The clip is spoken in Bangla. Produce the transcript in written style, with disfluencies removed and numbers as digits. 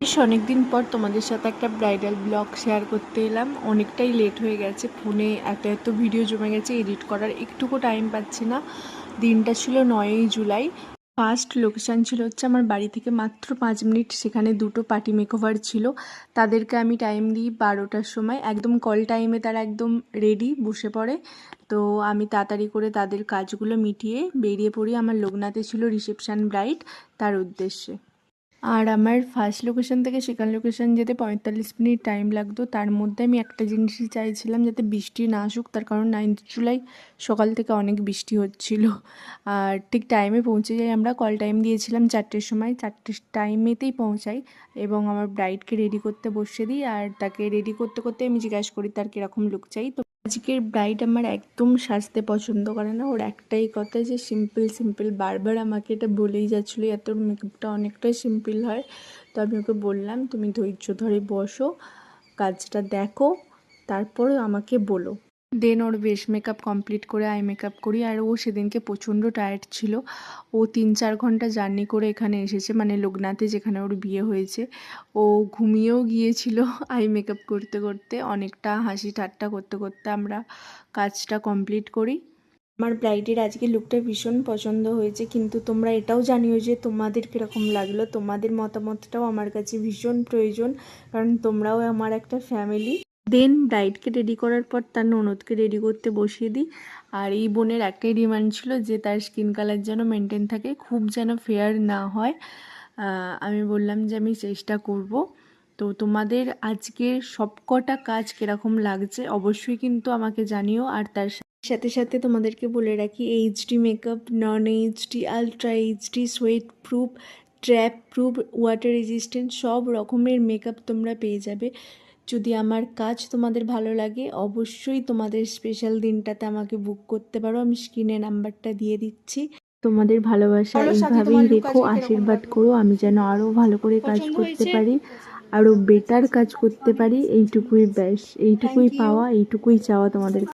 বেশ অনেকদিন পর তোমাদের সাথে একটা ব্রাইডাল ব্লগ শেয়ার করতে এলাম। অনেকটাই লেট হয়ে গেছে, ফোনে এত ভিডিও জমে গেছে, এডিট করার একটুকু টাইম পাচ্ছি না। দিনটা ছিল 9ই জুলাই। ফার্স্ট লোকেশান ছিল হচ্ছে আমার বাড়ি থেকে মাত্র 5 মিনিট, সেখানে দুটো পার্টি মেকওভার ছিল। তাদেরকে আমি টাইম দিই 12টার সময়, একদম কল টাইমে তারা একদম রেডি বসে পড়ে। তো আমি তাড়াতাড়ি করে তাদের কাজগুলো মিটিয়ে বেরিয়ে পড়ি। আমার লোকনাথে ছিল রিসেপশান ব্রাইড, তার উদ্দেশ্যে। আর আমার ফার্স্ট লোকেশন থেকে সেকেন্ড লোকেশন যেতে 45 মিনিট টাইম লাগতো। তার মধ্যে আমি একটা জিনিসই চাইছিলাম, যাতে বৃষ্টি না আসুক, তার কারণ 9 জুলাই সকাল থেকে অনেক বৃষ্টি হচ্ছিল। আর ঠিক টাইমে পৌঁছে যাই আমরা। কল টাইম দিয়েছিলাম 4টের সময়, 4টের টাইমেতেই পৌঁছাই এবং আমার ব্রাইডকে রেডি করতে বসিয়ে দিই। আর তাকে রেডি করতে করতে আমি জিজ্ঞাসা করি তার কীরকম লুক চাই। তো আজকের ব্রাইড আমার একদম সাজতে পছন্দ করে না, ওর একটাই কথা যে সিম্পল সিম্পল। বারবার আমাকে এটা বলেই যাচ্ছিলো, এত মেকআপটা অনেকটাই সিম্পল হয়। তো আমি ওকে বললাম, তুমি ধৈর্য ধরে বসো, কাজটা দেখো, তারপর আমাকে বলো। দেন ওর বেস মেকআপ কমপ্লিট করে আই মেকআপ করি। আর ও সেদিনকে প্রচণ্ড টায়ার্ড ছিল। ও 3-4 ঘন্টা জার্নি করে এখানে এসেছে, মানে লোকনাথে যেখানে ওর বিয়ে হয়েছে। ও ঘুমিয়েও গিয়েছিল আই মেকআপ করতে করতে। অনেকটা হাসি ঠাট্টা করতে করতে আমরা কাজটা কমপ্লিট করি। আমার ব্রাইডের আজকে লুকটা ভীষণ পছন্দ হয়েছে, কিন্তু তোমরা এটাও জানিও যে তোমাদের কীরকম লাগলো। তোমাদের মতামতটাও আমার কাছে ভীষণ প্রয়োজন, কারণ তোমরাও আমার একটা ফ্যামিলি। দেন ব্রাইডকে রেডি করার পর তার ননদকে রেডি করতে বসিয়ে দিই। আর এই বোনের একটাই ডিমান্ড ছিল যে তার স্কিন কালার যেন মেনটেন থাকে, খুব যেন ফেয়ার না হয়। আমি বললাম যে আমি চেষ্টা করব। তো তোমাদের আজকের সবকটা কাজ কীরকম লাগছে অবশ্যই কিন্তু আমাকে জানিও। আর তার সাথে সাথে তোমাদেরকে বলে রাখি, এইচডি মেকআপ, নন HD, ultra HD, sweat proof, trap proof, water resistant সব রকমের মেকআপ তোমরা পেয়ে যাবে। যদি আমার কাজ তোমাদের ভালো লাগে অবশ্যই তোমাদের স্পেশাল দিনটাতে আমাকে বুক করতে পারো। আমি স্ক্রিনে নাম্বারটা দিয়ে দিচ্ছি। তোমাদের ভালোবাসা এইভাবেই রেখো, আশীর্বাদ করো আমি যেন আরও ভালো করে কাজ করতে পারি, আরও বেটার কাজ করতে পারি। এইটুকুই ব্যাস, এইটুকুই পাওয়া, এইটুকুই চাওয়া তোমাদের।